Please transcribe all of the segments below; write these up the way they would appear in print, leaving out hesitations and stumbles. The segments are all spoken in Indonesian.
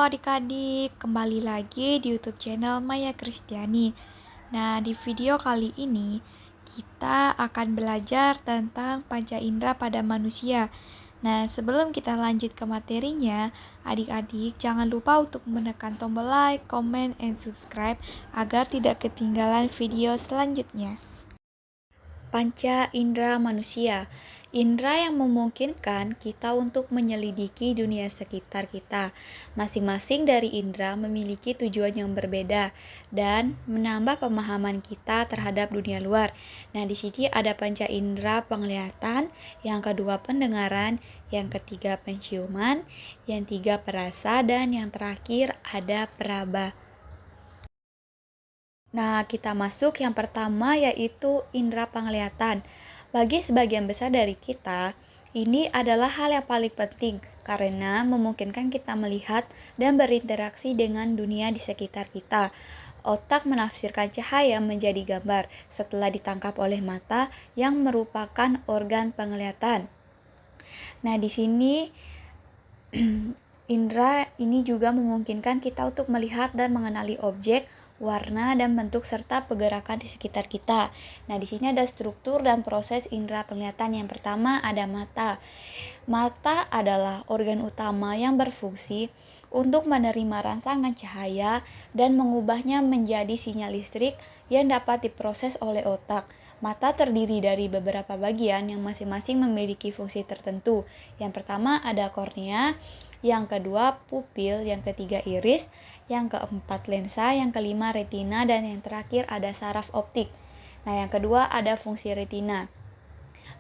adik-adik, kembali lagi di YouTube channel Maya Kristiani. Nah, di video kali ini kita akan belajar tentang panca indera pada manusia. Nah, sebelum kita lanjut ke materinya, adik-adik jangan lupa untuk menekan tombol like, comment, and subscribe agar tidak ketinggalan video selanjutnya. Panca indera manusia. Indera yang memungkinkan kita untuk menyelidiki dunia sekitar kita. Masing-masing dari indera memiliki tujuan yang berbeda dan menambah pemahaman kita terhadap dunia luar. Nah, di sini ada panca indera penglihatan, yang kedua pendengaran, yang ketiga penciuman, yang tiga perasa, dan yang terakhir ada peraba. Nah, kita masuk yang pertama yaitu indera penglihatan. Bagi sebagian besar dari kita, ini adalah hal yang paling penting karena memungkinkan kita melihat dan berinteraksi dengan dunia di sekitar kita. Otak menafsirkan cahaya menjadi gambar setelah ditangkap oleh mata yang merupakan organ penglihatan. Nah, di sini indera ini juga memungkinkan kita untuk melihat dan mengenali objek, warna, dan bentuk serta pergerakan di sekitar kita. Nah, di sini ada struktur dan proses indera penglihatan. Yang pertama ada mata. Mata adalah organ utama yang berfungsi untuk menerima rangsangan cahaya dan mengubahnya menjadi sinyal listrik yang dapat diproses oleh otak. Mata terdiri dari beberapa bagian yang masing-masing memiliki fungsi tertentu. Yang pertama ada kornea, yang kedua pupil, yang ketiga iris, yang keempat lensa, yang kelima retina, dan yang terakhir ada saraf optik. Nah, yang kedua ada fungsi retina.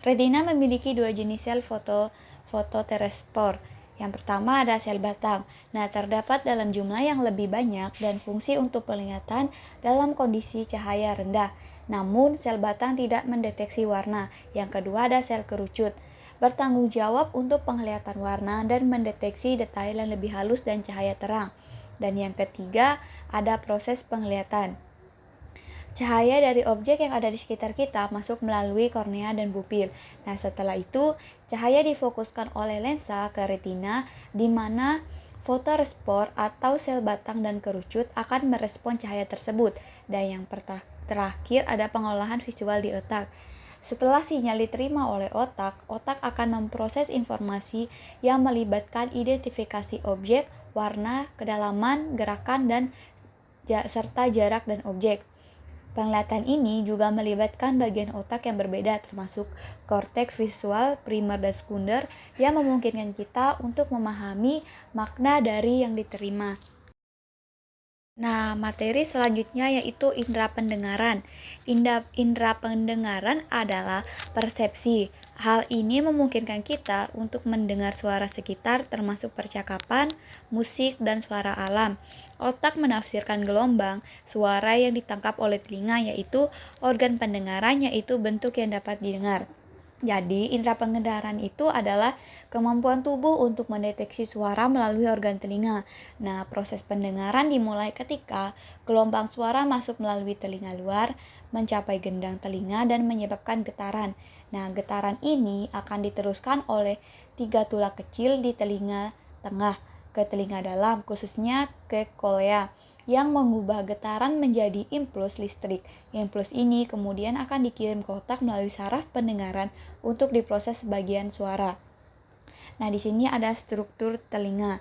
Retina memiliki dua jenis sel fototerespor. Yang pertama ada sel batang. Nah, terdapat dalam jumlah yang lebih banyak dan fungsi untuk penglihatan dalam kondisi cahaya rendah. Namun, sel batang tidak mendeteksi warna. Yang kedua ada sel kerucut. Bertanggung jawab untuk penglihatan warna dan mendeteksi detail yang lebih halus dan cahaya terang. Dan yang ketiga ada proses penglihatan. Cahaya dari objek yang ada di sekitar kita masuk melalui kornea dan pupil. Nah, setelah itu cahaya difokuskan oleh lensa ke retina, di mana fotorespor atau sel batang dan kerucut akan merespon cahaya tersebut. Dan yang terakhir ada pengolahan visual di otak. Setelah sinyal diterima oleh otak, otak akan memproses informasi yang melibatkan identifikasi objek, warna, kedalaman, gerakan, dan serta jarak dan objek. Penglihatan ini juga melibatkan bagian otak yang berbeda, termasuk korteks visual primer dan sekunder, yang memungkinkan kita untuk memahami makna dari yang diterima. Nah, materi selanjutnya yaitu indera pendengaran. Indera pendengaran adalah persepsi. Hal ini memungkinkan kita untuk mendengar suara sekitar termasuk percakapan, musik, dan suara alam. Otak menafsirkan gelombang suara yang ditangkap oleh telinga, yaitu organ pendengaran, yaitu bentuk yang dapat didengar. Jadi, indera pendengaran itu adalah kemampuan tubuh untuk mendeteksi suara melalui organ telinga. Nah, proses pendengaran dimulai ketika gelombang suara masuk melalui telinga luar, mencapai gendang telinga dan menyebabkan getaran. Nah, getaran ini akan diteruskan oleh 3 tulang kecil di telinga tengah ke telinga dalam, khususnya ke kolea, yang mengubah getaran menjadi impuls listrik. Impuls ini kemudian akan dikirim ke otak melalui saraf pendengaran untuk diproses sebagian suara. Nah, di sini ada struktur telinga.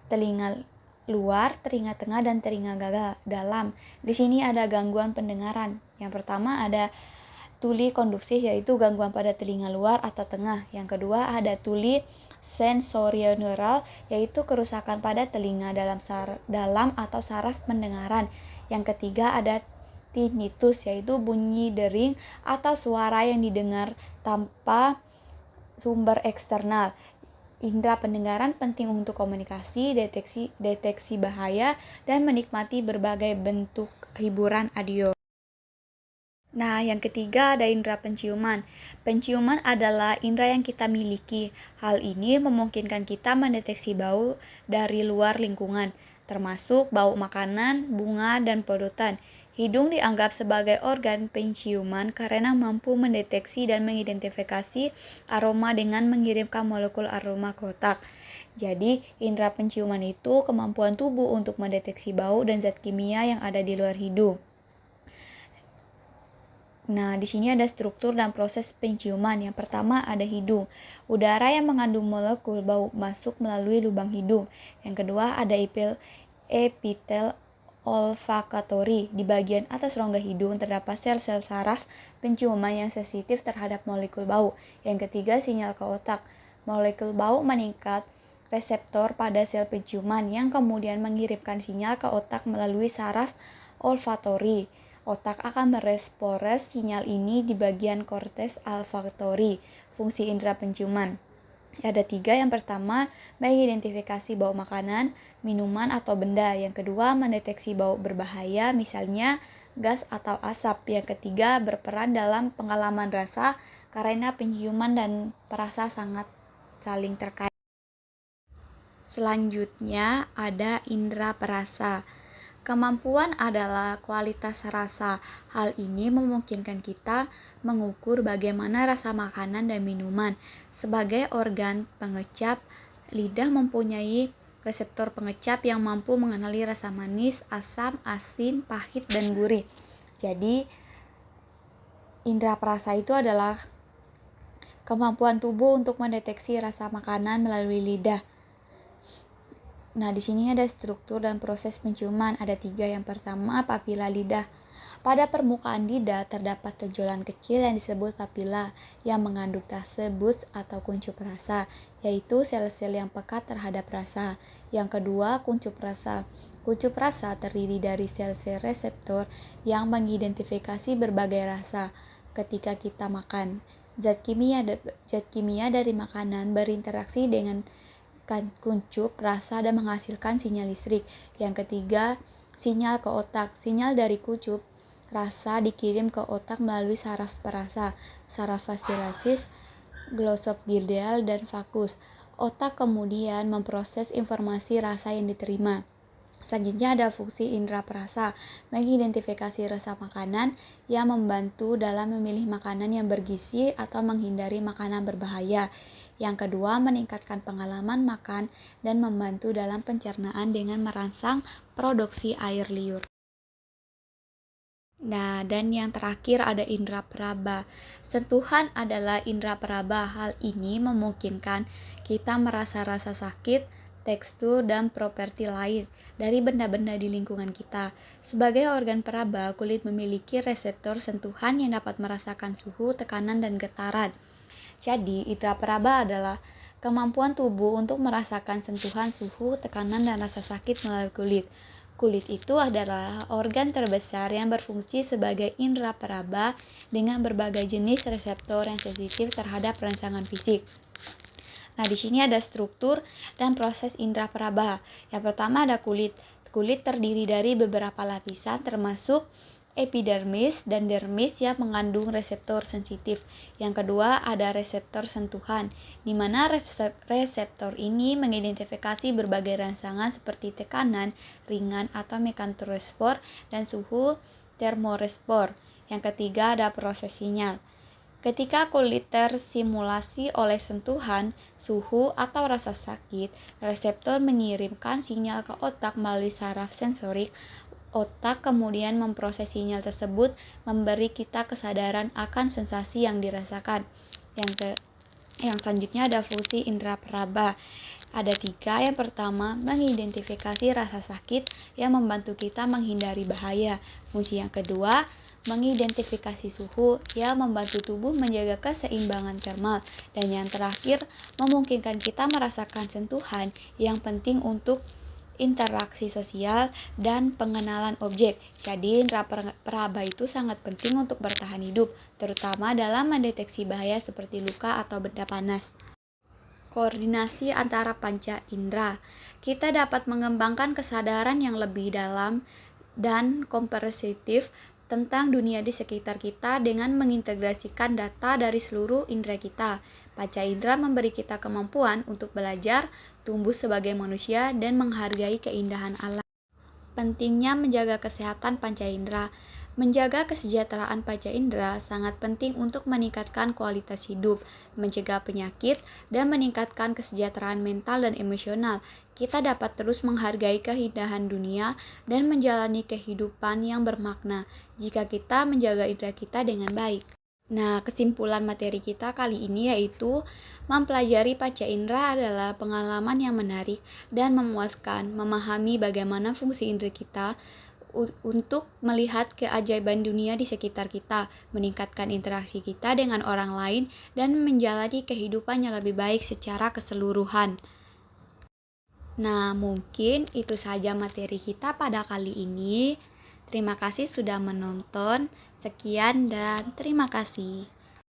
Telinga luar, telinga tengah, dan telinga dalam. Di sini ada gangguan pendengaran. Yang pertama ada tuli konduktif, yaitu gangguan pada telinga luar atau tengah. Yang kedua ada tuli sensorineural, yaitu kerusakan pada telinga dalam atau saraf pendengaran. Yang ketiga ada tinnitus, yaitu bunyi dering atau suara yang didengar tanpa sumber eksternal. Indera pendengaran penting untuk komunikasi, deteksi bahaya, dan menikmati berbagai bentuk hiburan audio. Nah, yang ketiga ada indera penciuman. Penciuman adalah indera yang kita miliki. Hal ini memungkinkan kita mendeteksi bau dari luar lingkungan, termasuk bau makanan, bunga, dan polutan. Hidung dianggap sebagai organ penciuman karena mampu mendeteksi dan mengidentifikasi aroma dengan mengirimkan molekul aroma ke otak. Jadi, indera penciuman itu kemampuan tubuh untuk mendeteksi bau dan zat kimia yang ada di luar hidung. Nah, di sini ada struktur dan proses penciuman. Yang pertama ada hidung. Udara yang mengandung molekul bau masuk melalui lubang hidung. Yang kedua ada epitel olfakatory. Di bagian atas rongga hidung terdapat sel-sel saraf penciuman yang sensitif terhadap molekul bau. Yang ketiga sinyal ke otak. Molekul bau meningkat reseptor pada sel penciuman yang kemudian mengirimkan sinyal ke otak melalui saraf olfaktori. Otak akan merespons sinyal ini di bagian korteks olfaktori, fungsi indera penciuman. Ada 3, yang pertama mengidentifikasi bau makanan, minuman atau benda. Yang kedua mendeteksi bau berbahaya, misalnya gas atau asap. Yang ketiga berperan dalam pengalaman rasa karena penciuman dan perasa sangat saling terkait. Selanjutnya ada indera perasa. Kemampuan adalah kualitas rasa. Hal ini memungkinkan kita mengukur bagaimana rasa makanan dan minuman. Sebagai organ pengecap, lidah mempunyai reseptor pengecap yang mampu mengenali rasa manis, asam, asin, pahit, dan gurih. Jadi, indera perasa itu adalah kemampuan tubuh untuk mendeteksi rasa makanan melalui lidah. Nah, di sini ada struktur dan proses penciuman. Ada 3. Yang pertama, papila lidah. Pada permukaan lidah terdapat tonjolan kecil yang disebut papila yang mengandung tase Butz atau kuncup rasa, yaitu sel-sel yang peka terhadap rasa. Yang kedua, kuncup rasa. Kuncup rasa terdiri dari sel-sel reseptor yang mengidentifikasi berbagai rasa ketika kita makan. Zat kimia dari makanan berinteraksi dengan kuncup rasa dan menghasilkan sinyal listrik. Yang ketiga, sinyal ke otak. Sinyal dari kuncup rasa dikirim ke otak melalui saraf perasa, saraf facialis, glosopilgeal, dan vagus. Otak kemudian memproses informasi rasa yang diterima. Selanjutnya ada fungsi indera perasa, mengidentifikasi rasa makanan yang membantu dalam memilih makanan yang bergizi atau menghindari makanan berbahaya. Yang kedua, meningkatkan pengalaman makan dan membantu dalam pencernaan dengan merangsang produksi air liur. Nah, dan yang terakhir ada indera peraba. Sentuhan adalah indera peraba. Hal ini memungkinkan kita merasa rasa sakit, tekstur, dan properti lain dari benda-benda di lingkungan kita. Sebagai organ peraba, kulit memiliki reseptor sentuhan yang dapat merasakan suhu, tekanan, dan getaran. Jadi, indera peraba adalah kemampuan tubuh untuk merasakan sentuhan, suhu, tekanan, dan rasa sakit melalui kulit. Kulit itu adalah organ terbesar yang berfungsi sebagai indera peraba dengan berbagai jenis reseptor yang sensitif terhadap rangsangan fisik. Nah, di sini ada struktur dan proses indera peraba. Yang pertama ada kulit. Kulit terdiri dari beberapa lapisan termasuk epidermis dan dermis yang mengandung reseptor sensitif. Yang kedua ada reseptor sentuhan, di mana reseptor ini mengidentifikasi berbagai rangsangan seperti tekanan, ringan atau mekantorespor, dan suhu termorespor. Yang ketiga ada proses sinyal. Ketika kulit tersimulasi oleh sentuhan, suhu, atau rasa sakit, reseptor mengirimkan sinyal ke otak melalui saraf sensorik. Otak kemudian memproses sinyal tersebut, memberi kita kesadaran akan sensasi yang dirasakan. Yang selanjutnya ada fungsi indera peraba. Ada 3. Yang pertama, mengidentifikasi rasa sakit yang membantu kita menghindari bahaya. Fungsi yang kedua, mengidentifikasi suhu yang membantu tubuh menjaga keseimbangan termal. Dan yang terakhir, memungkinkan kita merasakan sentuhan yang penting untuk interaksi sosial dan pengenalan objek. Jadi indera peraba itu sangat penting untuk bertahan hidup, terutama dalam mendeteksi bahaya seperti luka atau benda panas. Koordinasi antara panca indera. Kita dapat mengembangkan kesadaran yang lebih dalam dan komprehensif tentang dunia di sekitar kita dengan mengintegrasikan data dari seluruh indera kita. Panca indera memberi kita kemampuan untuk belajar, tumbuh sebagai manusia, dan menghargai keindahan alam. Pentingnya menjaga kesehatan panca indera. Menjaga kesejahteraan panca indera sangat penting untuk meningkatkan kualitas hidup, mencegah penyakit, dan meningkatkan kesejahteraan mental dan emosional. Kita dapat terus menghargai keindahan dunia dan menjalani kehidupan yang bermakna jika kita menjaga indera kita dengan baik. Nah, kesimpulan materi kita kali ini yaitu mempelajari panca indera adalah pengalaman yang menarik dan memuaskan, memahami bagaimana fungsi indera kita untuk melihat keajaiban dunia di sekitar kita, meningkatkan interaksi kita dengan orang lain, dan menjalani kehidupan yang lebih baik secara keseluruhan. Nah, mungkin itu saja materi kita pada kali ini. Terima kasih sudah menonton. Sekian dan terima kasih.